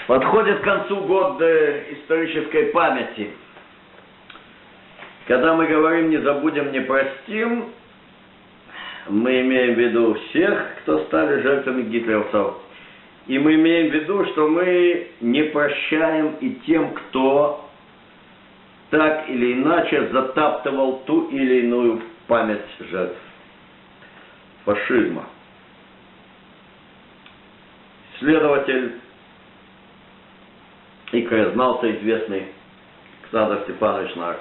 Подходит к концу год исторической памяти. Когда мы говорим «не забудем, не простим», мы имеем в виду всех, кто стали жертвами гитлеровцев. И мы имеем в виду, что мы не прощаем и тем, кто так или иначе затаптывал ту или иную память жертв фашизма. Следователь и краезнавца известный Александр Степанович Нак,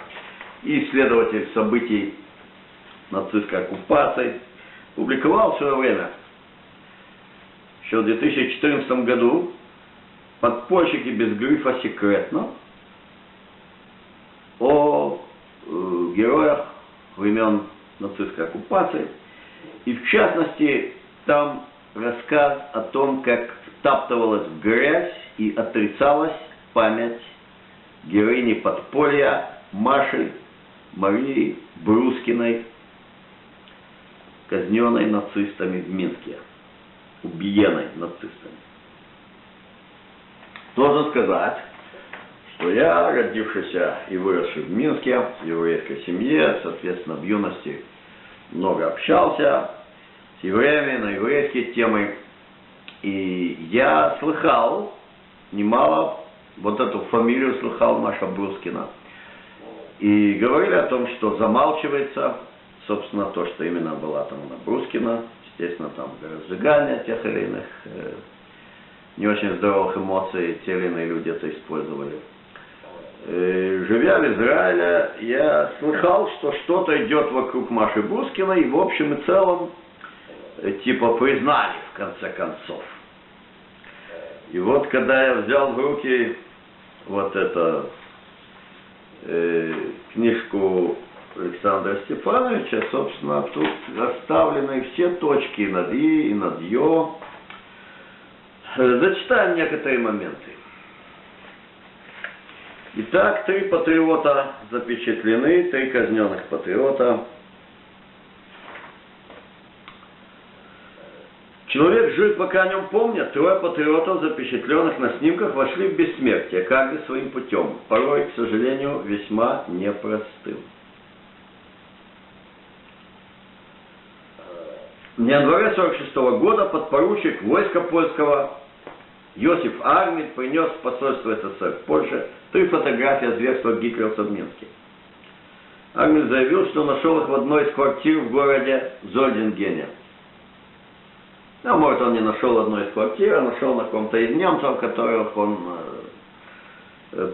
и исследователь событий нацистской оккупации, публиковал в свое время, еще в 2014 году, «Подпольщики без грифа секретно» о героях времен нацистской оккупации. И в частности, там рассказ о том, как втаптывалась в грязь и отрицалась память героини подполья Маши Марии Брускиной, казненной нацистами в Минске, убиенной нацистами. Должен сказать, что я, родившийся и выросший в Минске, в еврейской семье, соответственно, в юности много общался с евреями на еврейские темы, и я слыхал немало, вот эту фамилию слыхал, Маша Брускина, и говорили о том, что замалчивается, собственно, то, что именно была там она Брускина, естественно, там для разжигания тех или иных не очень здоровых эмоций те или иные люди это использовали. Живя в Израиле, я слыхал, что что-то идет вокруг Маши Брускиной, и в общем и целом, типа, признали в конце концов. И вот, когда я взял в руки вот эту книжку Александра Степановича, собственно, тут расставлены все точки над «и» и над «ё». Зачитаем некоторые моменты. Итак, 3 патриота запечатлены, 3 казненных патриота. Человек жив, пока о нем помнят. 3 патриотов, запечатленных на снимках, вошли в бессмертие, каждый своим путем, порой, к сожалению, весьма непростым. В январе 1946 года подпоручик войска польского Йосиф Армид принес в посольство СССР в Польше 3 фотографии о зверствах гитлеровцев в Минске. Армид заявил, что нашел их в одной из квартир в городе Зольдингене. А может, он не нашел одной из квартир, а нашел на ком-то из немцев, которых он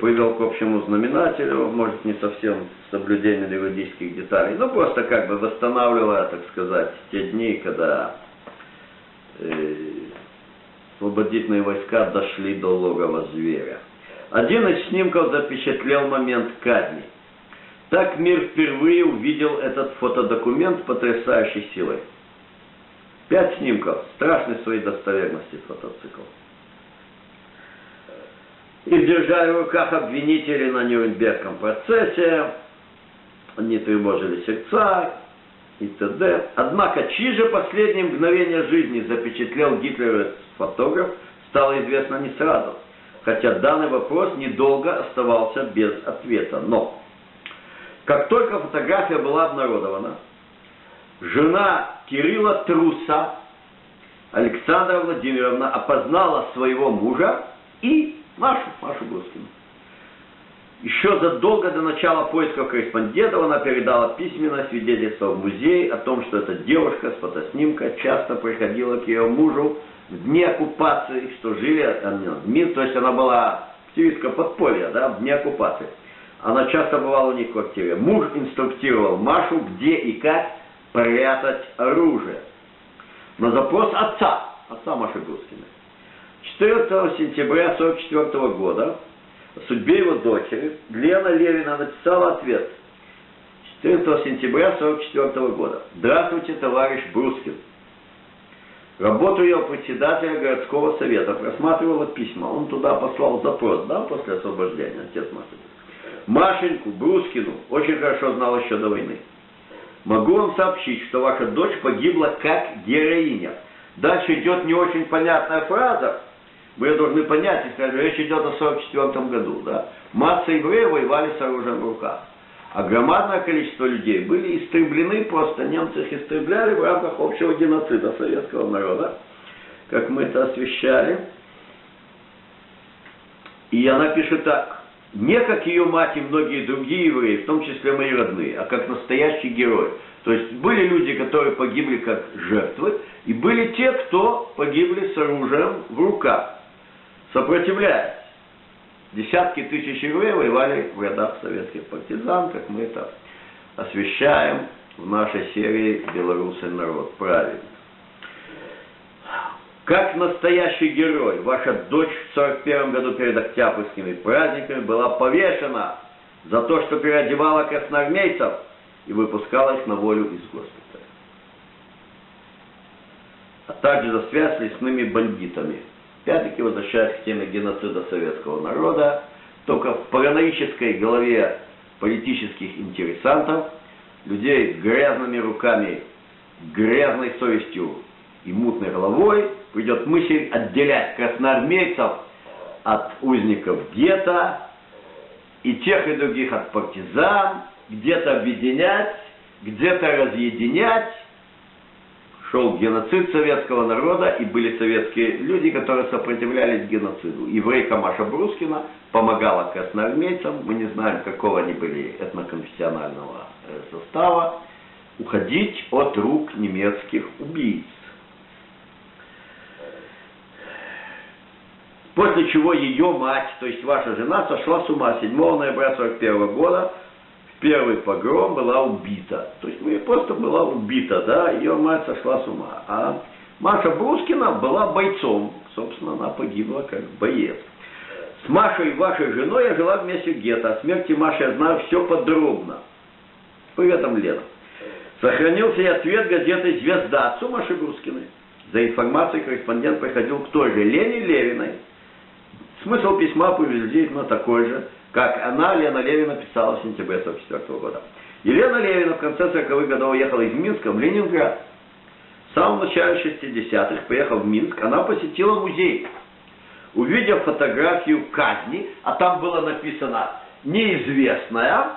привел к общему знаменателю, может, не совсем с соблюдением юридических деталей, но просто как бы восстанавливая, так сказать, те дни, когда освободительные войска дошли до логова зверя. Один из снимков запечатлел момент казни. Так мир впервые увидел этот фотодокумент потрясающей силой. 5 снимков, страшной своей достоверности фотоцикл. Их держали в руках обвинители на Нюрнбергском процессе, они тревожили сердца и т.д. Однако, чьи же последние мгновения жизни запечатлел гитлеровец-фотограф, стало известно не сразу, хотя данный вопрос недолго оставался без ответа. Но, как только фотография была обнародована, жена Кирилла Труса, Александра Владимировна, опознала своего мужа и Машу Брускину. Еще задолго до начала поисков корреспондентов она передала письменное свидетельство в музей о том, что эта девушка с фотоснимка часто приходила к ее мужу в дни оккупации, что жили в Минске, то есть она была активистка подполья, да, в дни оккупации. Она часто бывала у них в квартире. Муж инструктировал Машу, где и как прятать оружие. На запрос отца Маши Брускиной. 14 сентября 1944 года о судьбе его дочери Лена Левина написала ответ. 14 сентября 1944 года. Здравствуйте, товарищ Брускин. Работу ее председателя городского совета просматривала письма. Он туда послал запрос, да, после освобождения, отец Маши. Машеньку Брускину очень хорошо знал еще до войны. Могу вам сообщить, что ваша дочь погибла как героиня. Дальше идет не очень понятная фраза, вы должны понять, если речь идет о 1944 году, да, масса евреев воевали с оружием в руках. А громадное количество людей были истреблены, просто немцы их истребляли в рамках общего геноцида советского народа, как мы это освещали. И она пишет так: не как ее мать и многие другие евреи, в том числе мои родные, а как настоящий герой. То есть были люди, которые погибли как жертвы, и были те, кто погибли с оружием в руках, сопротивляясь. Десятки тысяч евреев воевали в рядах советских партизан, как мы это освещаем в нашей серии «Белорусский народ праведник». Как настоящий герой, ваша дочь в 1941 году перед октябрьскими праздниками была повешена за то, что переодевала красноармейцев и выпускала их на волю из госпиталя. А также за связь с лесными бандитами. Опять-таки, возвращаясь к теме геноцида советского народа, только в параноической голове политических интересантов, людей с грязными руками, грязной совестью и мутной головой, придет мысль отделять красноармейцев от узников гетто, и тех и других от партизан, где-то объединять, где-то разъединять. Шел геноцид советского народа, и были советские люди, которые сопротивлялись геноциду. Еврейка Маша Брускина помогала красноармейцам, мы не знаем, какого они были этноконфессионального состава, уходить от рук немецких убийц. После чего ее мать, то есть ваша жена, сошла с ума 7 ноября 1941 года. Первый погром была убита. То есть просто была убита, да, ее мать сошла с ума. А Маша Брускина была бойцом. Собственно, она погибла как боец. С Машей, вашей женой, я жила вместе в гетто. О смерти Маши я знаю все подробно. Приветом, Лена. Сохранился и ответ газеты «Звезда» отцу Маши Брускиной. За информацией корреспондент приходил к той же Лене Левиной. Смысл письма приблизительно такой же, как она, Лена Левина, писала в сентябре 1944 года. Елена Левина в конце 40-х годов уехала из Минска в Ленинград. В самом начале 60-х, приехав в Минск, она посетила музей. Увидев фотографию казни, а там было написано «неизвестная»,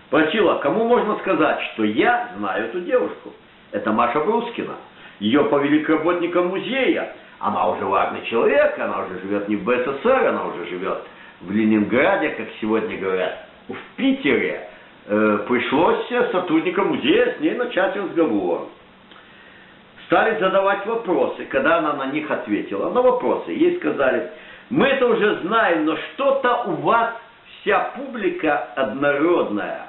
спросила, кому можно сказать, что я знаю эту девушку. Это Маша Брускина. Ее повели к работникам музея. Она уже важный человек, она уже живет не в БССР, она уже живет в Ленинграде, как сегодня говорят, в Питере. Пришлось сотрудникам музея с ней начать разговор. Стали задавать вопросы. Когда она на них ответила, на вопросы, ей сказали, мы это уже знаем, но что-то у вас вся публика однородная.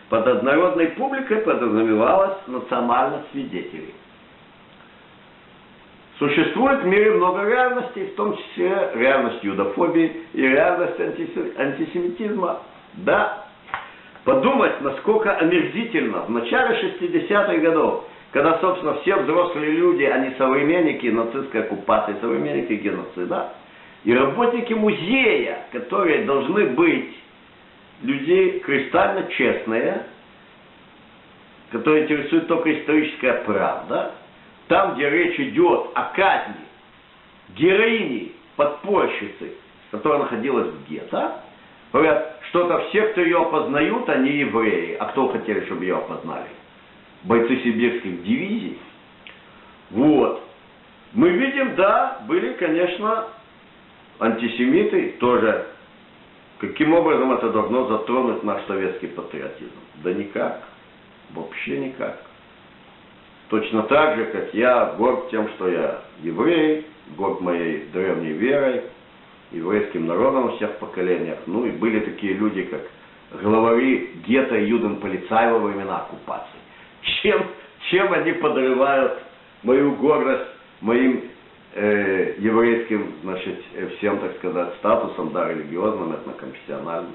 Под однородной публикой подразумевалось национальных свидетелей. Существует в мире много реальностей, в том числе реальность юдофобии и реальность антисемитизма. Да, подумать, насколько омерзительно в начале 60-х годов, когда, собственно, все взрослые люди, они современники нацистской оккупации, современники геноцида, и работники музея, которые должны быть люди кристально честные, которые интересует только историческая правда, там, где речь идет о казни героини, подпольщицы, которая находилась в гетто, говорят, что-то все, кто ее опознают, они евреи. А кто хотели, чтобы ее опознали? Бойцы сибирских дивизий. Вот. Мы видим, да, были, конечно, антисемиты тоже. Каким образом это должно затронуть наш советский патриотизм? Да никак. Вообще никак. Точно так же, как я горд тем, что я еврей, горд моей древней верой, еврейским народом во всех поколениях. Ну и были такие люди, как главари гетто и юденполицай во времена оккупации. Чем они подрывают мою гордость, моим еврейским, значит, всем, так сказать, статусом, да, религиозным, этноконфессиональным?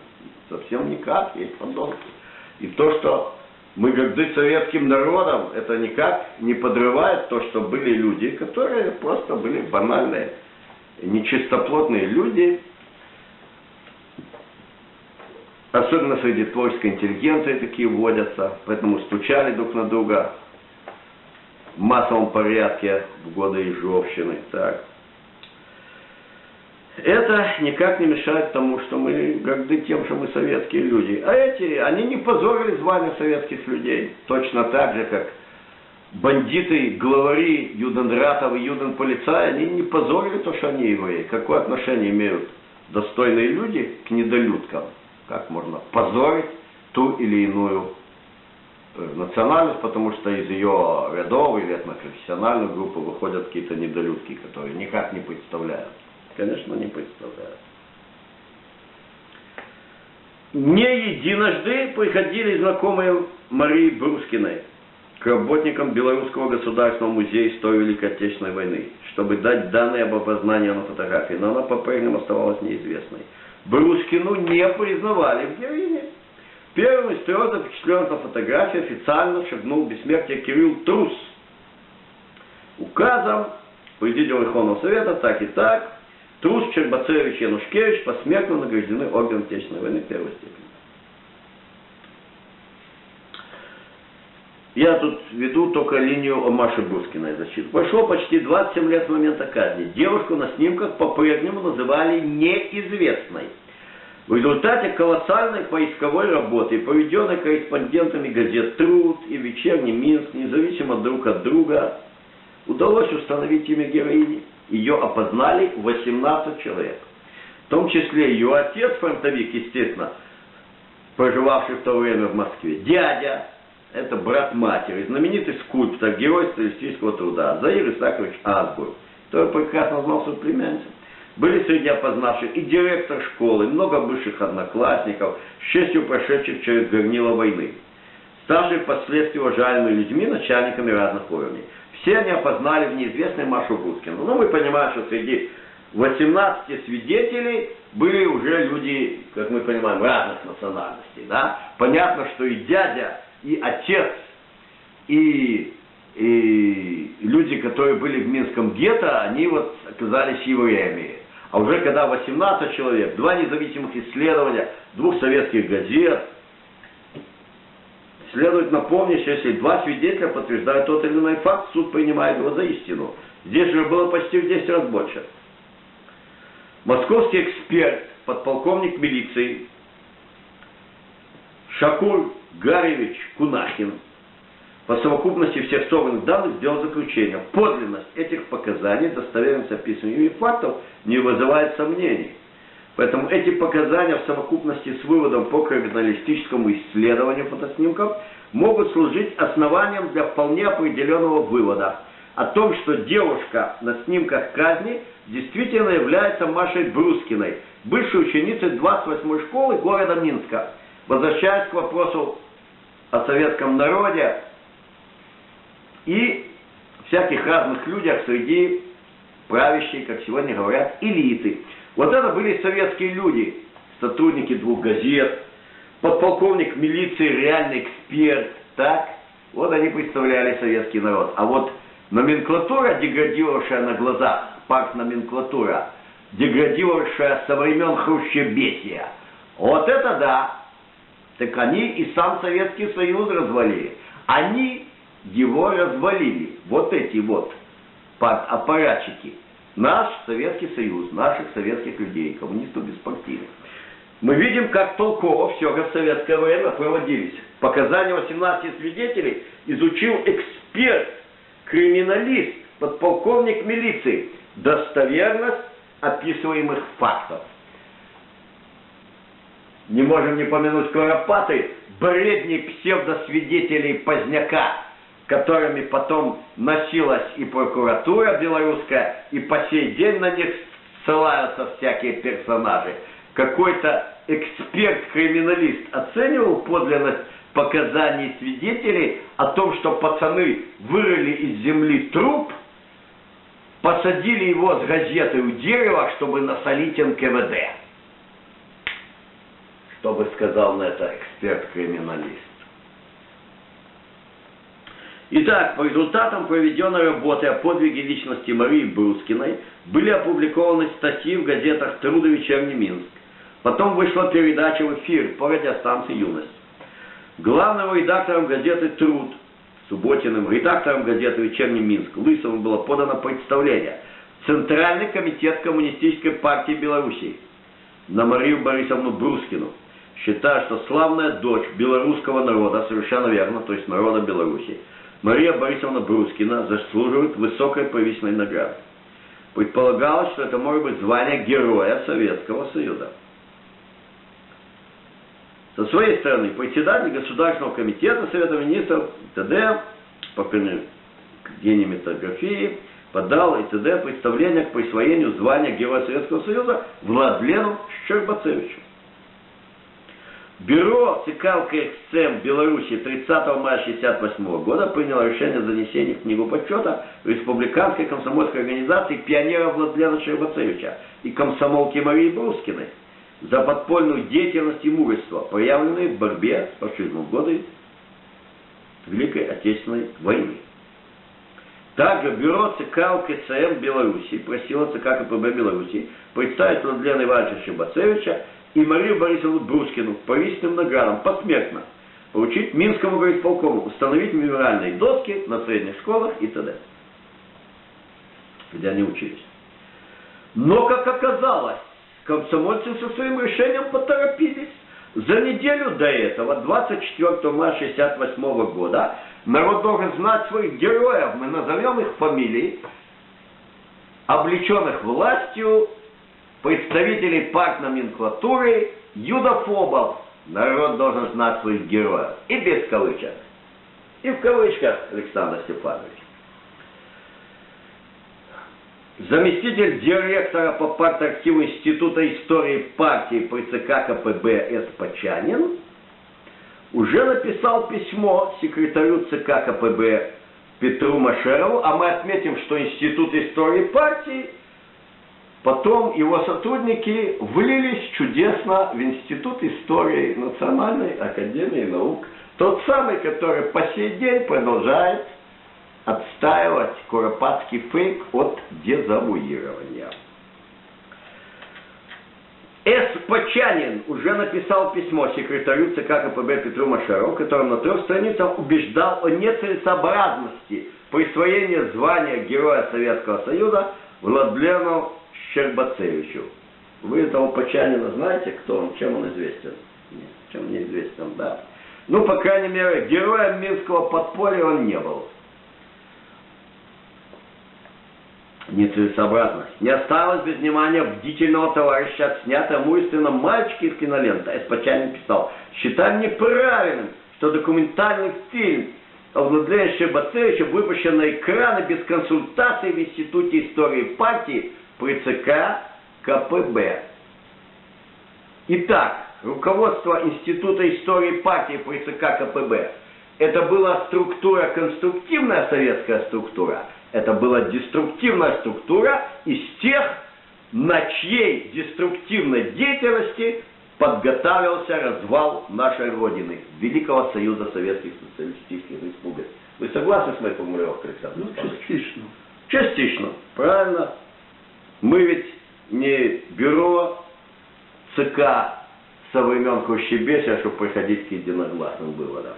Совсем никак, есть подонки. И то, что мы горды советским народом, это никак не подрывает то, что были люди, которые просто были банальные, нечистоплотные люди, особенно среди творческой интеллигенции такие водятся, поэтому стучали друг на друга в массовом порядке в годы Ежовщины. Так. Это никак не мешает тому, что мы горды тем, что мы советские люди. А эти, они не позорили звание советских людей. Точно так же, как бандиты, главари Юденратов и Юденполицаи, они не позорили то, что они евреи. Какое отношение имеют достойные люди к недолюдкам? Как можно позорить ту или иную национальность, потому что из ее рядов или этноконфессиональной группы выходят какие-то недолюдки, которые никак не представляют. Конечно, не представляют. Не единожды приходили знакомые Марии Брускиной к работникам Белорусского государственного музея истории Великой Отечественной войны, чтобы дать данные об опознании на фотографии, но она по-прежнему оставалась неизвестной. Брускину не признавали в героине. Первым из трех запечатленных на фотографии официально шагнул в бессмертие Кирилл Трус. Указом Президиума Верховного Совета так и так Трус, Чербацевич и Янушкевич посмертно награждены орденом Отечественной войны первой степени. Я тут веду только линию о Маше Брускиной защиту. Прошло почти 27 лет с момента казни. Девушку на снимках по-прежнему называли неизвестной. В результате колоссальной поисковой работы, проведенной корреспондентами газет «Труд» и «Вечерний Минск», независимо друг от друга, удалось установить имя героини. Ее опознали 18 человек. В том числе ее отец, фронтовик, естественно, проживавший в то время в Москве, дядя, это брат матери, знаменитый скульптор, герой социалистического труда, Заир Исакович Азбур, который прекрасно знал свою племянницу. Были среди опознавших и директор школы, много бывших одноклассников, с честью прошедших через горнило войны, ставших впоследствии уважаемыми людьми, начальниками разных уровней. Все они опознали в неизвестной Машу Брускину. Но мы понимаем, что среди 18 свидетелей были уже люди, как мы понимаем, разных национальностей. Да? Понятно, что и дядя, и отец, и люди, которые были в Минском гетто, они вот оказались евреями. А уже когда 18 человек, 2 независимых исследования, 2 советских газет, следует напомнить, что если 2 свидетеля подтверждают тот или иной факт, суд принимает его за истину. Здесь же было почти в 10 раз больше. Московский эксперт, подполковник милиции Шакур Гаревич Кунахин по совокупности всех собранных данных сделал заключение. Подлинность этих показаний, достоверность описываемых фактов, не вызывает сомнений. Поэтому эти показания в совокупности с выводом по криминалистическому исследованию фотоснимков могут служить основанием для вполне определенного вывода о том, что девушка на снимках казни действительно является Машей Брускиной, бывшей ученицей 28-й школы города Минска. Возвращаясь к вопросу о советском народе и всяких разных людях среди правящей, как сегодня говорят, элиты. Вот это были советские люди, сотрудники 2 газет, подполковник милиции, реальный эксперт, так? Вот они представляли советский народ. А вот номенклатура, деградировавшая на глазах, партноменклатура, деградировавшая со времен хрущебесия, вот это да! Так они и сам Советский Союз развалили. Они его развалили. Вот эти вот аппаратчики. Наш Советский Союз, наших советских людей, коммунистов беспартийных. Мы видим, как толково все в советское время проводились. Показания 18 свидетелей изучил эксперт, криминалист, подполковник милиции. Достоверность описываемых фактов. Не можем не помянуть Куропаты, бредни псевдосвидетелей Поздняка, которыми потом носилась и прокуратура белорусская, и по сей день на них ссылаются всякие персонажи. Какой-то эксперт-криминалист оценивал подлинность показаний свидетелей о том, что пацаны вырыли из земли труп, посадили его с газетой у дерева, чтобы насолить НКВД. Что бы сказал на это эксперт-криминалист? Итак, по результатам проведенной работы о подвиге личности Марии Брускиной были опубликованы статьи в газетах «Труд» и «Вечерний Минск». Потом вышла передача в эфир по радиостанции «Юность». Главным редактором газеты «Труд» с Субботиным, редактором газеты «Вечерний Минск» Лысовым было подано представление в Центральный комитет Коммунистической партии Белоруссии на Марию Борисовну Брускину, считая, что славная дочь белорусского народа, совершенно верно, то есть народа Беларуси, Мария Борисовна Брускина заслуживает высокой повисной награды. Предполагалось, что это может быть звание Героя Советского Союза. Со своей стороны, председатель Государственного комитета Совета Министров т.д. по кинематографии подал и т.д. представление к присвоению звания Героя Советского Союза Владлену Щербацевичу. Бюро ЦК КСМ Беларуси 30 мая 1968 года приняло решение о занесении в книгу почета Республиканской комсомольской организации пионера Владлена Щербацевича и комсомолки Марии Брускиной за подпольную деятельность и мужество, проявленные в борьбе с фашизмом в годы Великой Отечественной войны. Также бюро ЦК КСМ Беларуси просило ЦК КПБ Беларуси представить Владлена Ивановича Щербацевича и Марию Борисовну Брускину по личным наградам посмертно поручить Минскому горисполкому установить мемориальные доски на средних школах и т.д., где они учились. Но, как оказалось, комсомольцы со своим решением поторопились. За неделю до этого, 24 мая 1968 года, народ должен знать своих героев, мы назовем их фамилии, облеченных властью, представителей партноменклатуры, юдофобов. Народ должен знать своих героев. И без кавычек. И в кавычках Александр Степанович. Заместитель директора по партархиву Института истории партии при ЦК КПБ С. Почанин уже написал письмо секретарю ЦК КПБ Петру Машерову, а мы отметим, что Институт истории партии, потом его сотрудники влились чудесно в Институт истории Национальной академии наук, тот самый, который по сей день продолжает отстаивать куропатский фейк от дезавуирования. С. Почанин уже написал письмо секретарю ЦК КПБ Петру Машерову, в котором на 3 страницах убеждал о нецелесообразности присвоения звания Героя Советского Союза Владлену Щербацевичу. Вы этого Почанина знаете, кто он, чем он известен? Нет, чем не известен, да. Ну, по крайней мере, героем Минского подполья он не был. Нецелесообразность. Не осталось без внимания бдительного товарища отснятая мужественном мальчике из киноленты. С. Почанин писал: считаем неправильным, что документальный фильм о Владлене Щербацевиче выпущен на экраны без консультаций в Институте истории партии при ЦК КПБ. Итак, руководство Института истории партии при ЦК КПБ — это была структура, конструктивная советская структура, это была деструктивная структура из тех, на чьей деструктивной деятельности подготавливался развал нашей Родины, Великого Союза Советских Социалистических Республик. Вы согласны с моей формулировкой, Александр? Ну, частично. Частично, правильно. Мы ведь не бюро ЦК со времен Хрущебеся, чтобы приходить к единогласным выводам.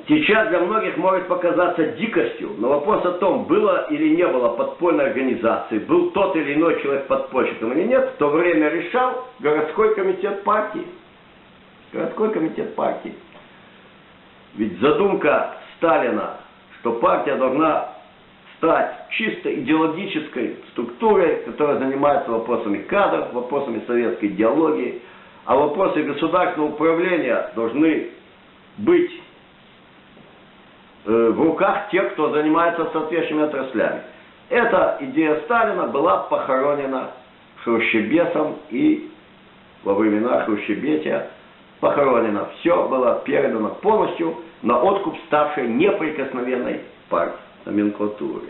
Сейчас для многих может показаться дикостью, но вопрос о том, было или не было подпольной организации, был тот или иной человек подпольщиком или нет, в то время решал городской комитет партии. Городской комитет партии. Ведь задумка Сталина, что партия должна стать чисто идеологической структурой, которая занимается вопросами кадров, вопросами советской идеологии, а вопросы государственного управления должны быть в руках тех, кто занимается соответствующими отраслями. Эта идея Сталина была похоронена Хрущебесом и во времена Хрущебесия похоронена. Все было передано полностью на откуп ставшей неприкосновенной партноменклатуры.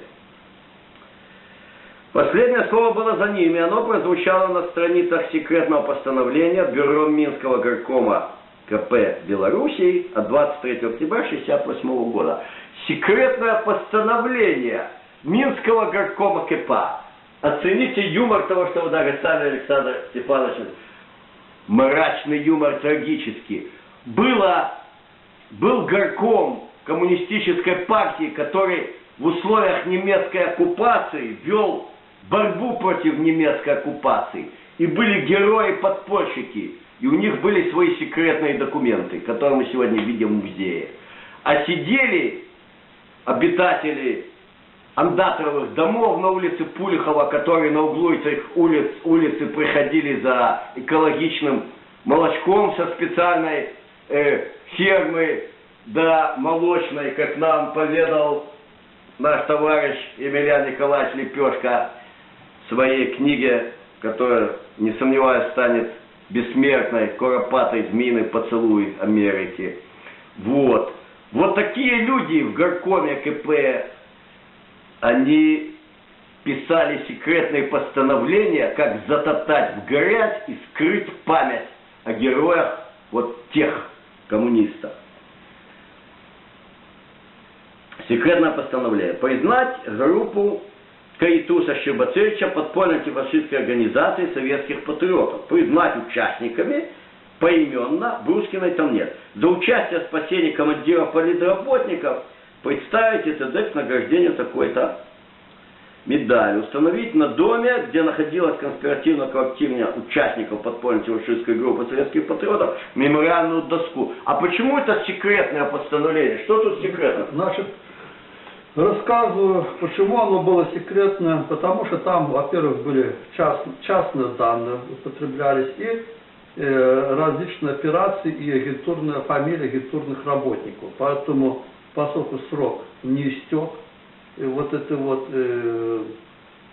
Последнее слово было за ними. Оно прозвучало на страницах секретного постановления Бюро Минского горкома КП Белоруссии от 23 октября 1968 года. Секретное постановление Минского горкома КП. Оцените юмор того, что вы даже сами, Александр Степанович, мрачный юмор, трагический. Было был горком коммунистической партии, который в условиях немецкой оккупации вел борьбу против немецкой оккупации. И были герои-подпольщики. И у них были свои секретные документы, которые мы сегодня видим в музее. А сидели обитатели андаторовых домов на улице Пулихова, которые на углу этих улицы приходили за экологичным молочком со специальной фермы до молочной, как нам поведал наш товарищ Емельян Николаевич Лепешка в своей книге, которая, не сомневаюсь, станет бессмертной, «Куропатой змеиный поцелуй Америки». Вот. Вот такие люди в горкоме КП, они писали секретные постановления, как затоптать в грязь и скрыть память о героях вот тех коммунистов. Секретное постановление. Признать группу Каитуса Щербацевича подпольной антифашистской организации советских патриотов. Признать участниками поименно, Брускиной там нет. За участие в спасении командиров политработников представить ТД к награждению такой-то медали. Установить на доме, где находилась конспиративная квартирня участников подпольной антифашистской группы советских патриотов, мемориальную доску. А почему это секретное постановление? Что тут секретно? Значит, рассказываю, почему оно было секретное. Потому что там, во-первых, были частные данные употреблялись и различные операции и агентурные фамилии агентурных работников. Поэтому, поскольку срок не истек, и вот это вот,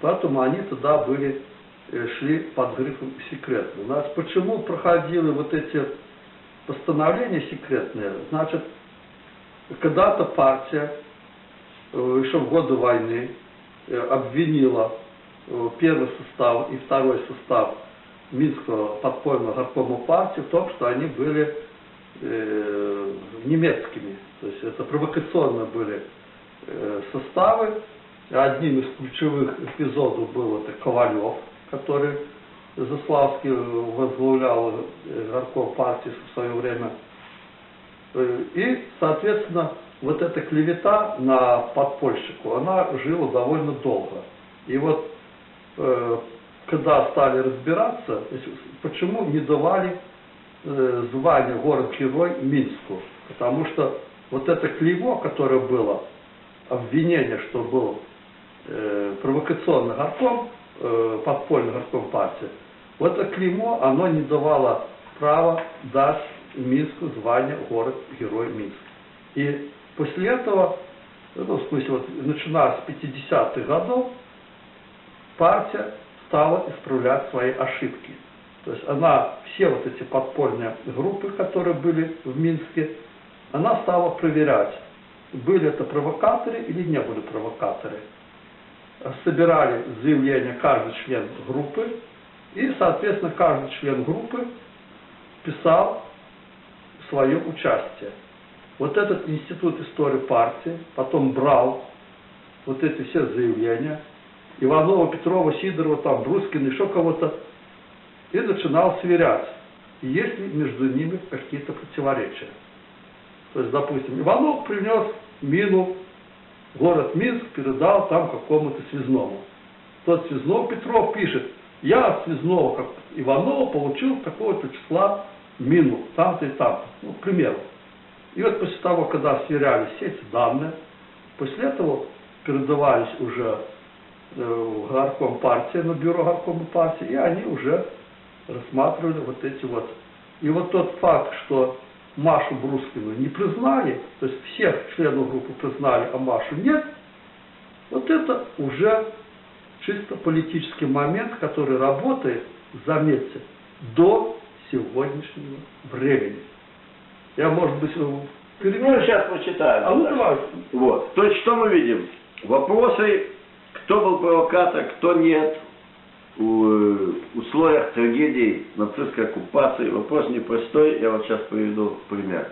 поэтому они туда были, шли под грифом секретно. Значит, почему проходили вот эти постановления секретные? Значит, когда-то партия еще в годы войны обвинила первый состав и второй состав Минского подпольного горкома партии в том, что они были немецкими. То есть это провокационно были составы. Одним из ключевых эпизодов был это Ковалев, который Заславский возглавлял горком партии в свое время. И, соответственно, вот эта клевета на подпольщику, она жила довольно долго. И вот, когда стали разбираться, почему не давали звание город-герой Минску. Потому что вот это клеймо, которое было, обвинение, что был провокационный горком, подпольный горком партии, вот это клеймо, оно не давало права дать Минску звание город-герой Минск. И после этого, ну, в смысле, вот, начиная с 50-х годов, партия стала исправлять свои ошибки. То есть она, все вот эти подпольные группы, которые были в Минске, она стала проверять, были это провокаторы или не были провокаторы. Собирали заявление каждый член группы, и, соответственно, каждый член группы писал свое участие. Вот этот институт истории партии потом брал вот эти все заявления, Иванова, Петрова, Сидорова, там, Брускина, еще кого-то, и начинал сверять, есть ли между ними какие-то противоречия. То есть, допустим, Иванов принес мину в город Минск, передал там какому-то связному. Тот связной Петров пишет, я от связного, как Иванова, получил такого-то числа мину, там-то и там-то, ну, к примеру. И вот после того, когда сверялись все эти данные, после этого передавались уже в горком партии, на бюро горкома партии, и они уже рассматривали вот эти вот. И вот тот факт, что Машу Брускину не признали, то есть всех членов группы признали, а Машу нет, вот это уже чисто политический момент, который работает, заметьте, до сегодняшнего времени. Я, может быть, переведу. Ну, сейчас прочитаем. А ну давай. Вот. То есть, что мы видим? Вопросы, кто был провокатор, кто нет, в условиях трагедии нацистской оккупации. Вопрос непростой, я вот сейчас приведу пример.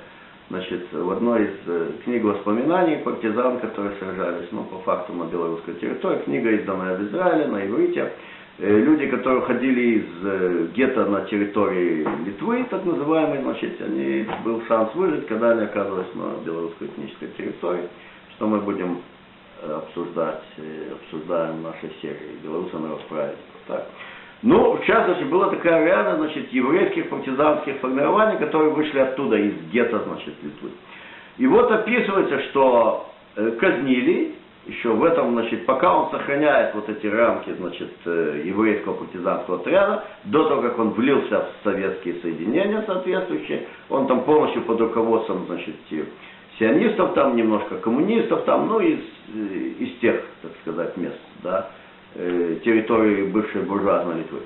Значит, в одной из книг воспоминаний партизан, которые сражались, ну, по факту на белорусской территории, книга изданная в Израиле, на иврите, люди, которые ходили из гетто на территории Литвы, так называемой, значит, они был шанс выжить, когда они оказывались на белорусской этнической территории, что мы будем обсуждаем в нашей серии «Белорусы на расправе». Так. Ну, в частности, была такая реально, значит, еврейских партизанских формирований, которые вышли оттуда, из гетто, значит, Литвы. И вот описывается, что казнили, еще в этом, значит, пока он сохраняет вот эти рамки, значит, еврейского партизанского отряда, до того, как он влился в советские соединения соответствующие, он там полностью под руководством, значит, сионистов там, немножко коммунистов там, ну, из тех, так сказать, мест, да, территории бывшей буржуазной Литвы.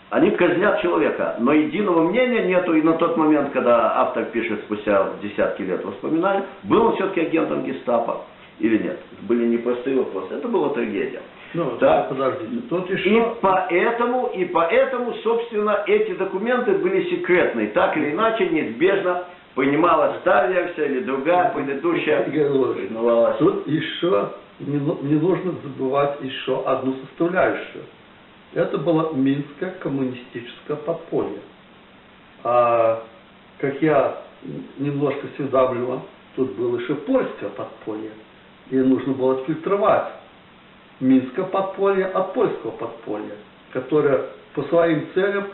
Они казнят человека, но единого мнения нету, и на тот момент, когда автор пишет спустя десятки лет воспоминаний, был он все-таки агентом гестапо или нет. Были непростые вопросы, это была трагедия. Ну, так, подождите, тут еще... и поэтому, собственно, эти документы были секретные, так или иначе, неизбежно понималась та версия или другая, предыдущая, признавалась. Тут еще не нужно забывать еще одну составляющую. Это было Минское коммунистическое подполье. А как я немножко осведомлен, тут было еще польское подполье. И нужно было фильтровать Минское подполье от польского подполья, которые по своим целям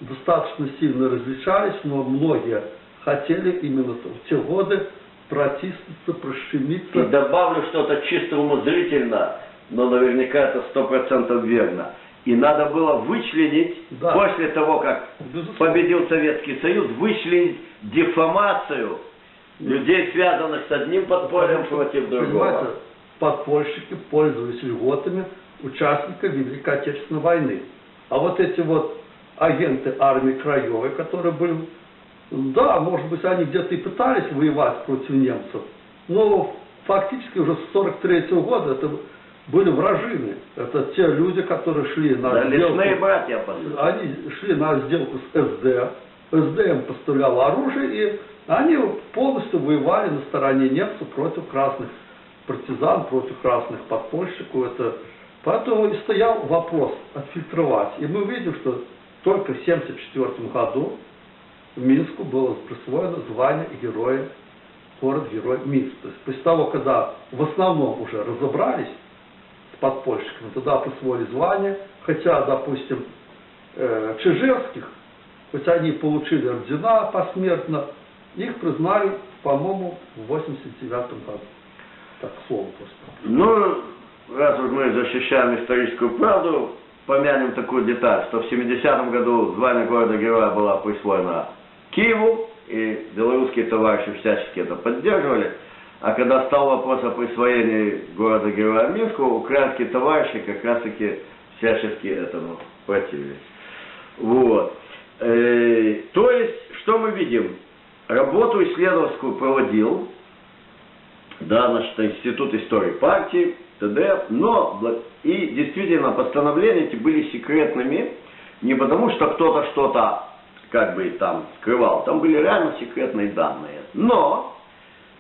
достаточно сильно различались, но многие хотели именно в те годы протиснуться, прощемиться. И добавлю что-то чисто умозрительно, но наверняка это 100% верно. И надо было вычленить, да, после того, как победил Советский Союз, вычленить дефамацию людей, связанных с одним подпольем против другого. Понимаете, подпольщики пользовались льготами участника Великой Отечественной войны. А вот эти вот агенты армии Краевой, которые были, да, может быть, они где-то и пытались воевать против немцев, но фактически уже с 1943 года это были вражины. Это те люди, которые шли на сделку. Лесные братья, они шли на сделку с СД. СД им поставляло оружие, и они полностью воевали на стороне немцев против красных партизан, против красных подпольщиков. Поэтому и стоял вопрос отфильтровать. И мы видим, что только в 1974 году в Минску было присвоено звание героя, город-герой Минск. То есть после того, когда в основном уже разобрались с подпольщиками, тогда присвоили звание, хотя, допустим, Чижевских, хоть они получили ордена посмертно, их признали, по-моему, в 1989 году. Так, слово просто. Ну, раз уж мы защищаем историческую правду, помянем такую деталь, что в 70-м году звание города-героя было присвоено Киеву, и белорусские товарищи всячески это поддерживали. А когда стал вопрос о присвоении города-героя Минску, украинские товарищи как раз-таки всячески этому противились. Вот. То есть, что мы видим? Работу исследовательскую проводил, да, значит, Институт истории партии, т.д., но и действительно постановления эти были секретными, не потому что кто-то что-то как бы там скрывал, там были реально секретные данные. Но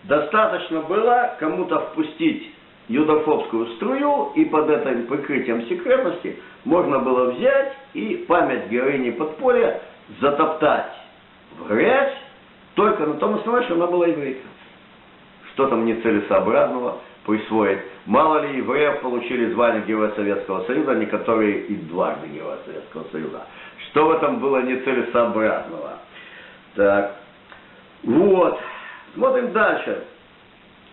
достаточно было кому-то впустить юдофобскую струю, и под этим прикрытием секретности можно было взять и память героини подполья затоптать в грязь только на том основании, что она была еврейка. Что там нецелесообразного присвоить? Мало ли евреев получили звание Героя Советского Союза, не которые и дважды Героя Советского Союза. Что в этом было нецелесообразного? Так, вот. Смотрим дальше.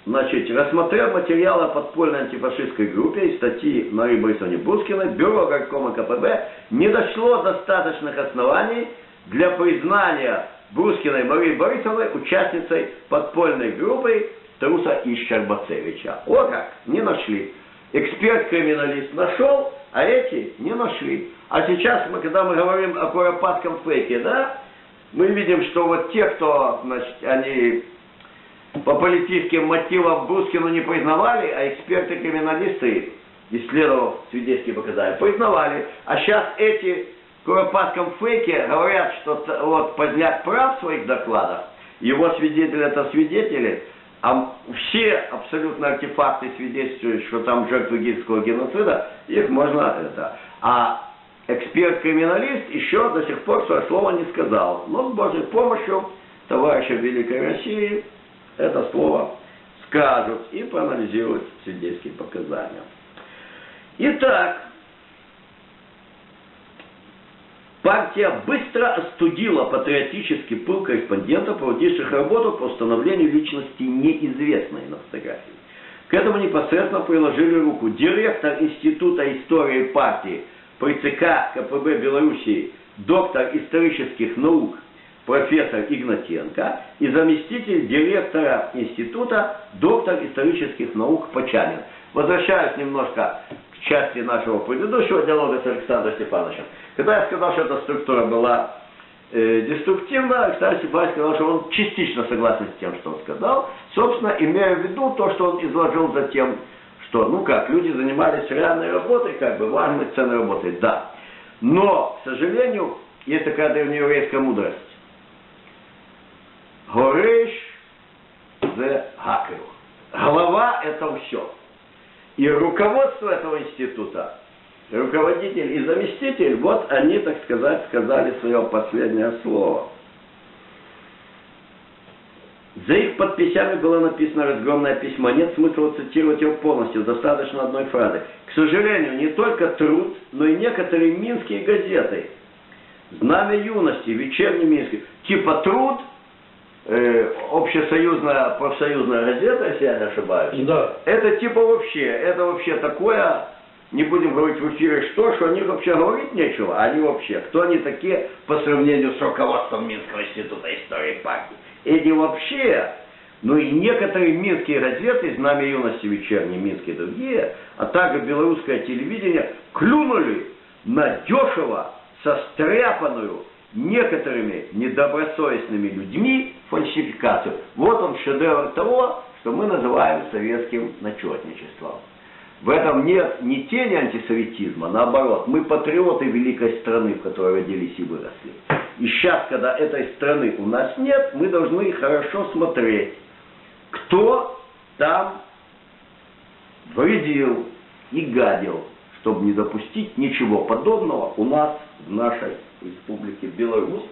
Значит, рассмотрев материалы о подпольной антифашистской группе и статьи Марии Борисовны Бускиной, Бюро горкома КПБ не дошло достаточных оснований для признания Бускиной Марии Борисовны участницей подпольной группы Труса и Щербацевича. О как! Не нашли. Эксперт-криминалист нашел, а эти не нашли. А сейчас, когда мы говорим о куропатском фейке, да, мы видим, что вот те, кто, значит, они по политическим мотивам Бускину не признавали, а эксперты-криминалисты, исследовав свидетельские показания, признавали. А сейчас эти в куропатском фейке говорят, что вот Поздняк прав в своих докладах, его свидетели это свидетели, А все абсолютно артефакты свидетельствуют, что там жертвы гильского геноцида, их можно это. А эксперт-криминалист еще до сих пор свое слово не сказал. Но с Божьей помощью товарища Великой России это слово скажут и проанализируют свидетельские показания. Итак, партия быстро остудила патриотический пыл корреспондентов, проводивших работу по установлению личности неизвестной на фотографии. К этому непосредственно приложили руку директор Института истории партии при ЦК КПБ Белоруссии, доктор исторических наук профессор Игнатенко и заместитель директора института, доктор исторических наук Почанин. Возвращаюсь немножко к части нашего предыдущего диалога с Александром Степановичем. Когда я сказал, что эта структура была деструктивна, Александр Степанович сказал, что он частично согласен с тем, что он сказал, собственно, имея в виду то, что он изложил затем, что, ну как, люди занимались реальной работой, как бы важной, ценной работой, да. Но, к сожалению, есть такая древнееврейская мудрость. Гореш зе гакел. Голова – это все. И руководство этого института, руководитель и заместитель, вот они, так сказать, сказали свое последнее слово. За их подписями было написано разгромное письмо. Нет смысла цитировать его полностью, достаточно одной фразы. К сожалению, не только труд, но и некоторые минские газеты. Знамя юности, вечерний Минский. Типа труд, общесоюзная, профсоюзная газета, если я не ошибаюсь. Да. Это типа вообще такое, не будем говорить в эфире, что о них вообще говорить нечего. Они вообще, кто они такие по сравнению с руководством Минского института истории партии? Эти вообще, ну и некоторые минские газеты, Знамя юности, вечерний Минский и другие, а также белорусское телевидение, клюнули на дешево состряпанную некоторыми недобросовестными людьми фальсификацию. Вот он шедевр того, что мы называем советским начетничеством. В этом нет ни тени антисоветизма, наоборот, мы патриоты великой страны, в которой родились и выросли. И сейчас, когда этой страны у нас нет, мы должны хорошо смотреть, кто там вредил и гадил, чтобы не допустить ничего подобного у нас в нашей республике Беларусь.